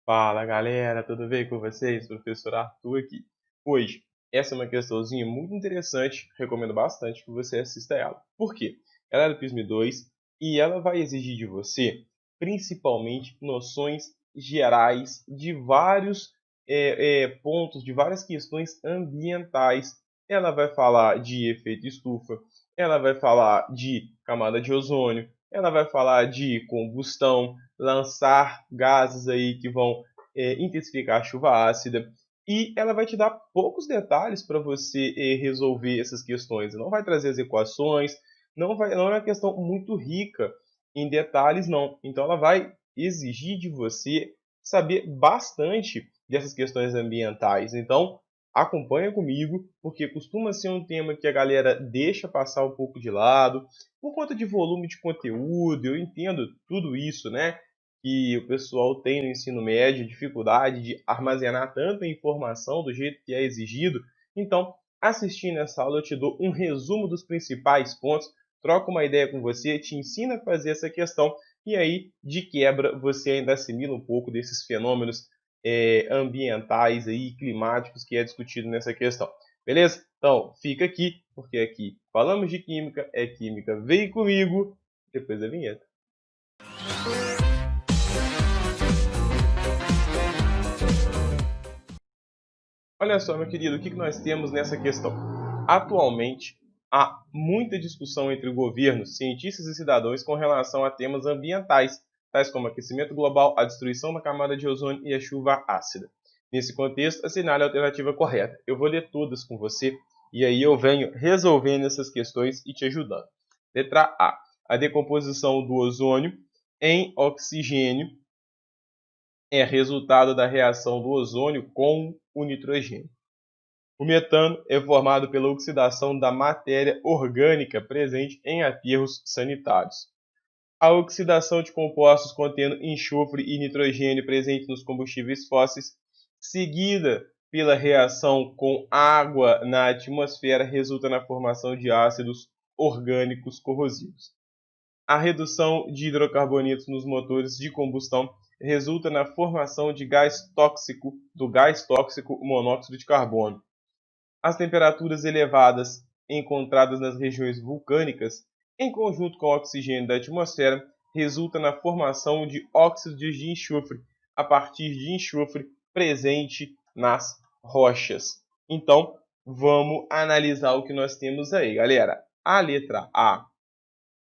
Fala galera, tudo bem com vocês? Professor Arthur aqui. Hoje, essa é uma questãozinha muito interessante, recomendo bastante que você assista ela. Por quê? Ela é do PISM 2 e ela vai exigir de você, principalmente, noções gerais de vários pontos, de várias questões ambientais. Ela vai falar de efeito estufa, ela vai falar de camada de ozônio, ela vai falar de combustão, lançar gases aí que vão intensificar a chuva ácida, e ela vai te dar poucos detalhes para você resolver essas questões. Não vai trazer as equações, não é uma questão muito rica em detalhes, não. Então ela vai exigir de você saber bastante dessas questões ambientais. Então acompanha comigo, porque costuma ser um tema que a galera deixa passar um pouco de lado, por conta de volume de conteúdo. Eu entendo tudo isso, né? Que o pessoal tem no ensino médio, dificuldade de armazenar tanta informação do jeito que é exigido. Então, assistindo essa aula, eu te dou um resumo dos principais pontos, troco uma ideia com você, te ensino a fazer essa questão, e aí, de quebra, você ainda assimila um pouco desses fenômenos ambientais e climáticos que é discutido nessa questão. Beleza? Então, fica aqui, porque aqui falamos de química, é química, vem comigo, depois da vinheta. Olha só, meu querido, o que nós temos nessa questão? Atualmente, há muita discussão entre governos, cientistas e cidadãos com relação a temas ambientais, tais como aquecimento global, a destruição da camada de ozônio e a chuva ácida. Nesse contexto, assinale a alternativa correta. Eu vou ler todas com você e aí eu venho resolvendo essas questões e te ajudando. Letra A. A decomposição do ozônio em oxigênio é resultado da reação do ozônio com o nitrogênio. O metano é formado pela oxidação da matéria orgânica presente em aterros sanitários. A oxidação de compostos contendo enxofre e nitrogênio presente nos combustíveis fósseis, seguida pela reação com água na atmosfera, resulta na formação de ácidos orgânicos corrosivos. A redução de hidrocarbonetos nos motores de combustão resulta na formação de do gás tóxico monóxido de carbono. As temperaturas elevadas encontradas nas regiões vulcânicas, em conjunto com o oxigênio da atmosfera, resulta na formação de óxidos de enxofre a partir de enxofre presente nas rochas. Então, vamos analisar o que nós temos aí, galera. A letra A,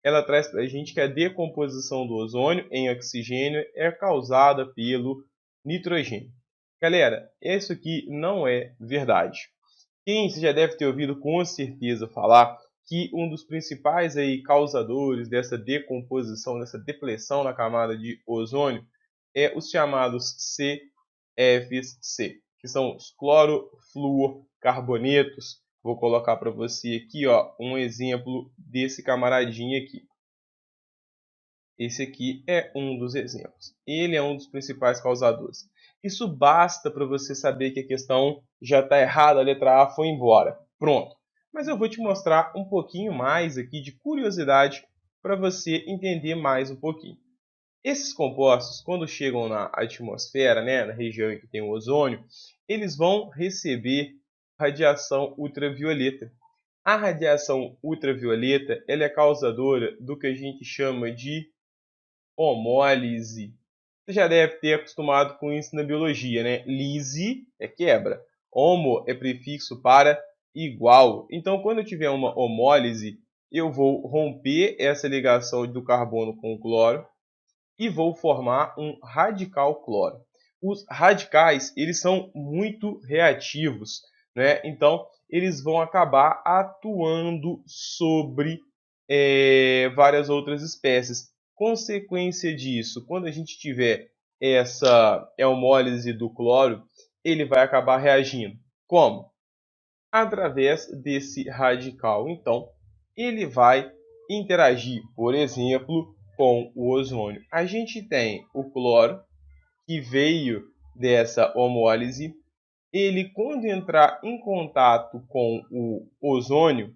ela traz para a gente que a decomposição do ozônio em oxigênio é causada pelo nitrogênio. Galera, isso aqui não é verdade. Você já deve ter ouvido com certeza falar que um dos principais causadores dessa decomposição, dessa depleção na camada de ozônio é os chamados CFC, que são os clorofluorcarbonetos. Vou colocar para você aqui um exemplo desse camaradinho aqui. Esse aqui é um dos exemplos. Ele é um dos principais causadores. Isso basta para você saber que a questão já está errada, a letra A foi embora. Pronto. Mas eu vou te mostrar um pouquinho mais aqui de curiosidade para você entender mais um pouquinho. Esses compostos, quando chegam na atmosfera, né, na região em que tem o ozônio, eles vão receber radiação ultravioleta. A radiação ultravioleta ela é causadora do que a gente chama de homólise. Você já deve ter acostumado com isso na biologia, né? Lise é quebra. Homo é prefixo para igual. Então, quando eu tiver uma homólise, eu vou romper essa ligação do carbono com o cloro e vou formar um radical cloro. Os radicais, eles são muito reativos, né? Então, eles vão acabar atuando sobre várias outras espécies. Consequência disso, quando a gente tiver essa hemólise do cloro, ele vai acabar reagindo. Como? Através desse radical. Então, ele vai interagir, por exemplo, com o ozônio. A gente tem o cloro, que veio dessa homólise. Ele, quando entrar em contato com o ozônio,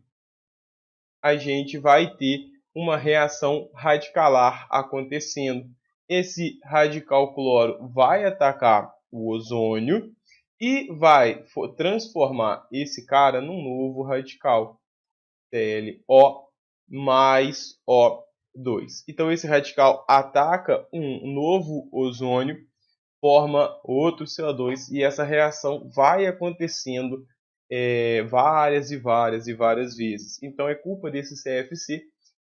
a gente vai ter uma reação radicalar acontecendo. esse radical cloro vai atacar o ozônio e vai transformar esse cara num novo radical, ClO mais O2. Então esse radical ataca um novo ozônio, forma outro CO2 e essa reação vai acontecendo várias e várias vezes. Então é culpa desse CFC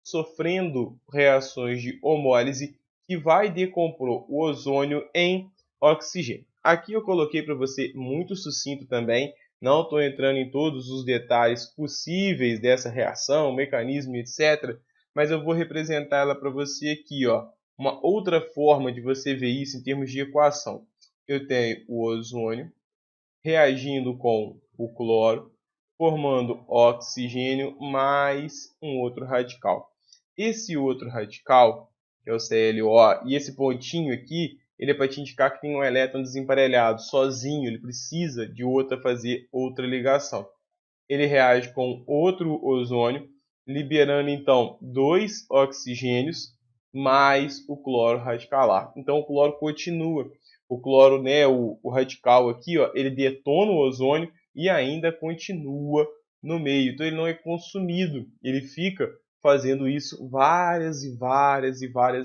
sofrendo reações de homólise que vai decompor o ozônio em oxigênio. Aqui eu coloquei para você muito sucinto também, não estou entrando em todos os detalhes possíveis dessa reação, mecanismo, etc. Mas eu vou representar ela para você aqui, ó. Uma outra forma de você ver isso em termos de equação. Eu tenho o ozônio reagindo com o cloro, formando oxigênio mais um outro radical. Esse outro radical, que é o ClO, e esse pontinho aqui, ele é para te indicar que tem um elétron desemparelhado, sozinho, ele precisa de outra fazer outra ligação. Ele reage com outro ozônio, liberando então 2 oxigênios mais o cloro radicalar. Então o cloro continua. O cloro, né, o radical aqui, ó, ele detona o ozônio e ainda continua no meio. Então ele não é consumido, ele fica fazendo isso várias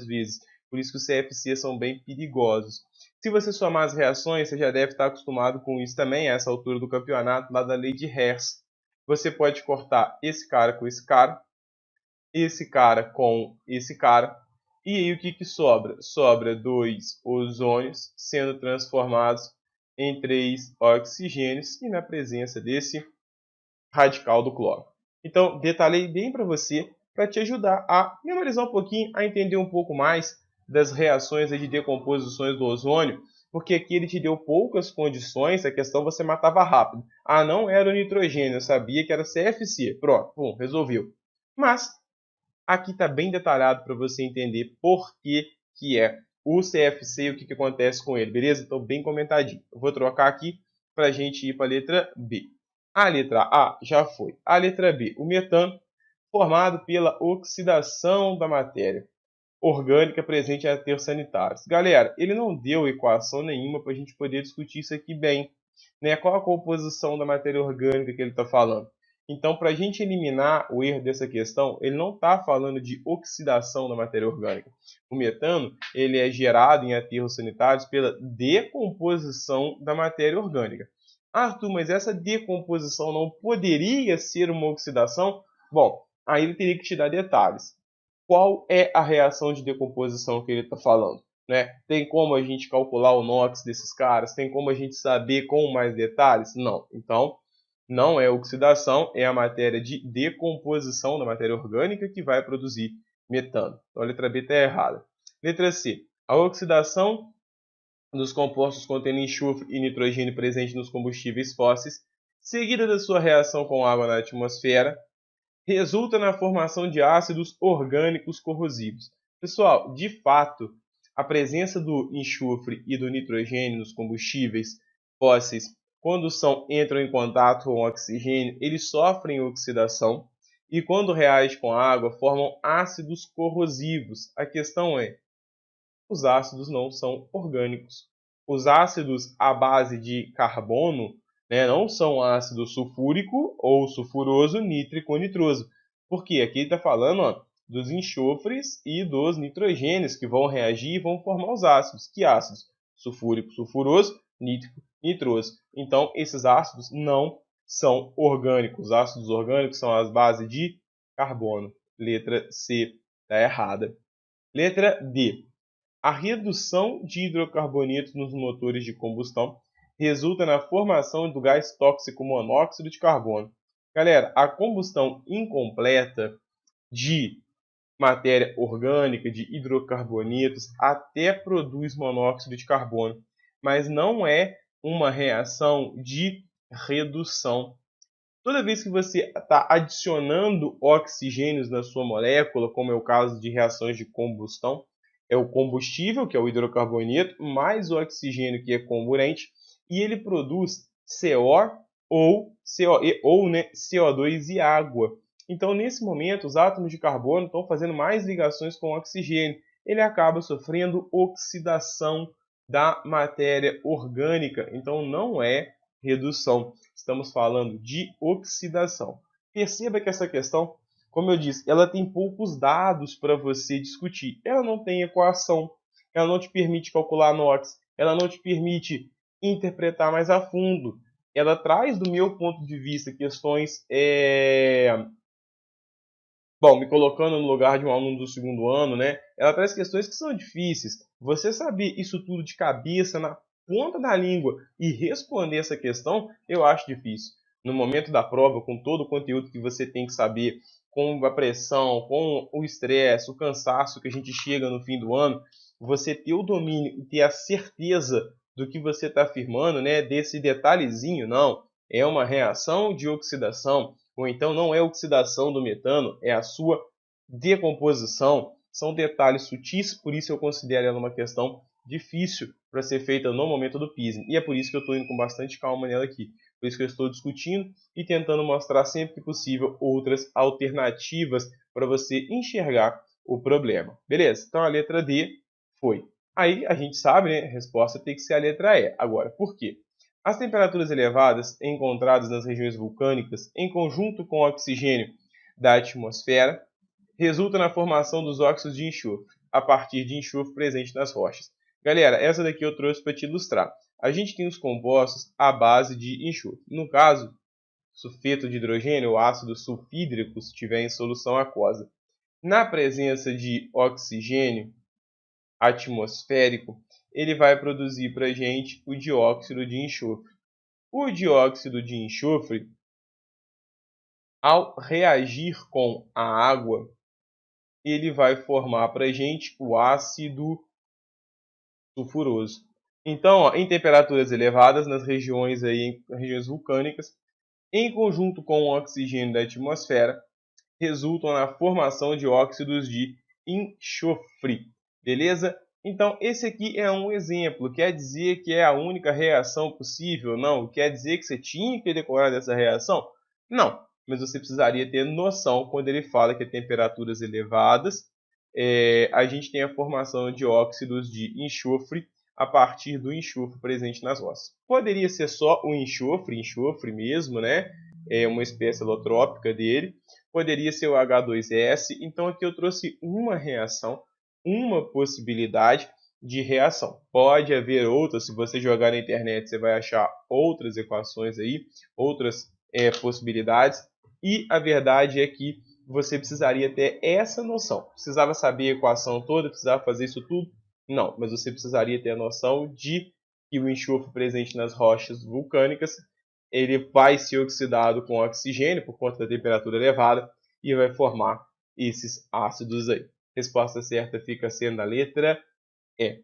vezes. Por isso que os CFC são bem perigosos. Se você somar as reações, você já deve estar acostumado com isso também, a essa altura do campeonato, lá da lei de Hertz. Você pode cortar esse cara com esse cara com esse cara, e aí o que sobra? Sobra 2 ozônios sendo transformados em 3 oxigênios e na presença desse radical do cloro. Então, detalhei bem para você, para te ajudar a memorizar um pouquinho, a entender um pouco mais das reações de decomposições do ozônio, porque aqui ele te deu poucas condições, a questão você matava rápido. Ah, não era o nitrogênio, eu sabia que era CFC. Pronto, pum, resolveu. Mas aqui está bem detalhado para você entender por que é o CFC e o que acontece com ele, beleza? Então, bem comentadinho. Eu vou trocar aqui para a gente ir para a letra B. A letra A já foi. A letra B, o metano, formado pela oxidação da matéria orgânica presente em aterros sanitários. Galera, ele não deu equação nenhuma para a gente poder discutir isso aqui bem. Né? Qual a composição da matéria orgânica que ele está falando? Então, para a gente eliminar o erro dessa questão, ele não está falando de oxidação da matéria orgânica. O metano ele é gerado em aterros sanitários pela decomposição da matéria orgânica. Arthur, mas essa decomposição não poderia ser uma oxidação? Bom, aí ele teria que te dar detalhes. Qual é a reação de decomposição que ele está falando? Né? Tem como a gente calcular o NOx desses caras? Tem como a gente saber com mais detalhes? Não. Então, não é oxidação, é a matéria de decomposição da matéria orgânica que vai produzir metano. Então, a letra B está errada. Letra C. A oxidação dos compostos contendo enxofre e nitrogênio presente nos combustíveis fósseis, seguida da sua reação com água na atmosfera, resulta na formação de ácidos orgânicos corrosivos. Pessoal, de fato, a presença do enxofre e do nitrogênio nos combustíveis fósseis, quando entram em contato com o oxigênio, eles sofrem oxidação e quando reagem com a água, formam ácidos corrosivos. A questão é, os ácidos não são orgânicos. Os ácidos à base de carbono, né, não são ácido sulfúrico ou sulfuroso, nítrico ou nitroso. Porque aqui ele está falando, ó, dos enxofres e dos nitrogênios que vão reagir e vão formar os ácidos. Que ácidos? Sulfúrico, sulfuroso, nítrico, nitroso. Então, esses ácidos não são orgânicos. Os ácidos orgânicos são as bases de carbono. Letra C está errada. Letra D. A redução de hidrocarbonetos nos motores de combustão resulta na formação do gás tóxico monóxido de carbono. Galera, a combustão incompleta de matéria orgânica, de hidrocarbonetos, até produz monóxido de carbono, mas não é uma reação de redução. Toda vez que você está adicionando oxigênios na sua molécula, como é o caso de reações de combustão, é o combustível, que é o hidrocarboneto, mais o oxigênio, que é comburente, e ele produz CO ou CO2 e água. Então, nesse momento, os átomos de carbono estão fazendo mais ligações com o oxigênio. ele acaba sofrendo oxidação da matéria orgânica. Então não é redução, estamos falando de oxidação. Perceba que essa questão, como eu disse, ela tem poucos dados para você discutir. Ela não tem equação, ela não te permite calcular NOx, ela não te permite interpretar mais a fundo. Ela traz, do meu ponto de vista, questões... Bom, me colocando no lugar de um aluno do segundo ano, né? Ela traz questões que são difíceis. Você saber isso tudo de cabeça, na ponta da língua, e responder essa questão, eu acho difícil. No momento da prova, com todo o conteúdo que você tem que saber, com a pressão, com o estresse, o cansaço que a gente chega no fim do ano, você ter o domínio e ter a certeza do que você está afirmando, né? Desse detalhezinho, não. É uma reação de oxidação, ou então não é oxidação do metano, é a sua decomposição. São detalhes sutis, por isso eu considero ela uma questão difícil para ser feita no momento do PISM. E é por isso que eu estou indo com bastante calma nela aqui. Por isso que eu estou discutindo e tentando mostrar sempre que possível outras alternativas para você enxergar o problema. Beleza? Então a letra D foi. Aí a gente sabe, né? A resposta tem que ser a letra E. Agora, por quê? As temperaturas elevadas encontradas nas regiões vulcânicas, em conjunto com o oxigênio da atmosfera, resultam na formação dos óxidos de enxofre, a partir de enxofre presente nas rochas. Galera, essa daqui eu trouxe para te ilustrar. A gente tem os compostos à base de enxofre. No caso, sulfeto de hidrogênio ou ácido sulfídrico, se estiver em solução aquosa. Na presença de oxigênio atmosférico, ele vai produzir para a gente o dióxido de enxofre. O dióxido de enxofre, ao reagir com a água, ele vai formar para a gente o ácido sulfuroso. Então, ó, em temperaturas elevadas, nas regiões, em regiões vulcânicas, em conjunto com o oxigênio da atmosfera, resultam na formação de óxidos de enxofre. Beleza? Então, esse aqui é um exemplo. Quer dizer que é a única reação possível? Não. Quer dizer que você tinha que decorar dessa reação? Não. Mas você precisaria ter noção quando ele fala que a temperaturas elevadas, a gente tem a formação de óxidos de enxofre a partir do enxofre presente nas rochas. Poderia ser só o enxofre mesmo, né? É uma espécie alotrópica dele. Poderia ser o H2S. Então aqui eu trouxe uma reação, uma possibilidade de reação. Pode haver outras, se você jogar na internet você vai achar outras equações aí, outras possibilidades. E a verdade é que você precisaria ter essa noção. Precisava saber a equação toda, precisava fazer isso tudo? Não, mas você precisaria ter a noção de que o enxofre presente nas rochas vulcânicas ele vai ser oxidado com oxigênio por conta da temperatura elevada e vai formar esses ácidos aí. Resposta certa fica sendo a letra E.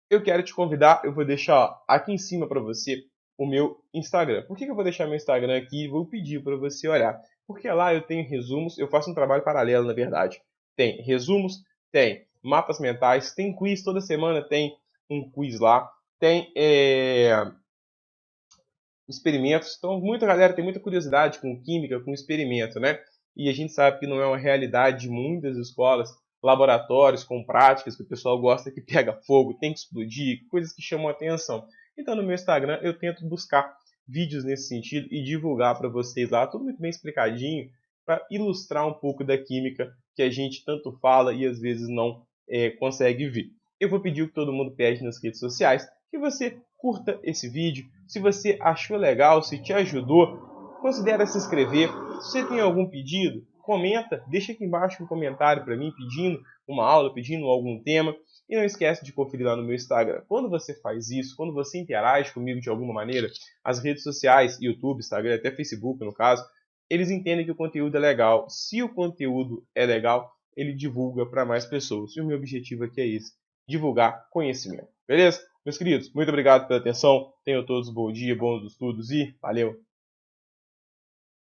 Eu quero te convidar, eu vou deixar aqui em cima para você o meu Instagram. Por que eu vou deixar meu Instagram aqui e vou pedir para você olhar? Porque lá eu tenho resumos, eu faço um trabalho paralelo, na verdade. Tem resumos, tem mapas mentais, tem quiz, toda semana tem um quiz lá, tem experimentos. Então, muita galera tem muita curiosidade com química, com experimento, né? E a gente sabe que não é uma realidade de muitas escolas, laboratórios com práticas que o pessoal gosta que pega fogo, tem que explodir, coisas que chamam a atenção. Então, no meu Instagram, eu tento buscar vídeos nesse sentido e divulgar para vocês lá, tudo muito bem explicadinho, para ilustrar um pouco da química que a gente tanto fala e às vezes não consegue ver. Eu vou pedir o que todo mundo pede nas redes sociais, que você curta esse vídeo. Se você achou legal, se te ajudou, considere se inscrever. Se você tem algum pedido, comenta, deixa aqui embaixo um comentário para mim pedindo uma aula, pedindo algum tema. E não esquece de conferir lá no meu Instagram. Quando você faz isso, quando você interage comigo de alguma maneira, as redes sociais, YouTube, Instagram, até Facebook no caso, eles entendem que o conteúdo é legal. Se o conteúdo é legal, ele divulga para mais pessoas. E o meu objetivo aqui é esse, divulgar conhecimento. Beleza? Meus queridos, muito obrigado pela atenção. Tenham todos um bom dia, bons estudos e valeu!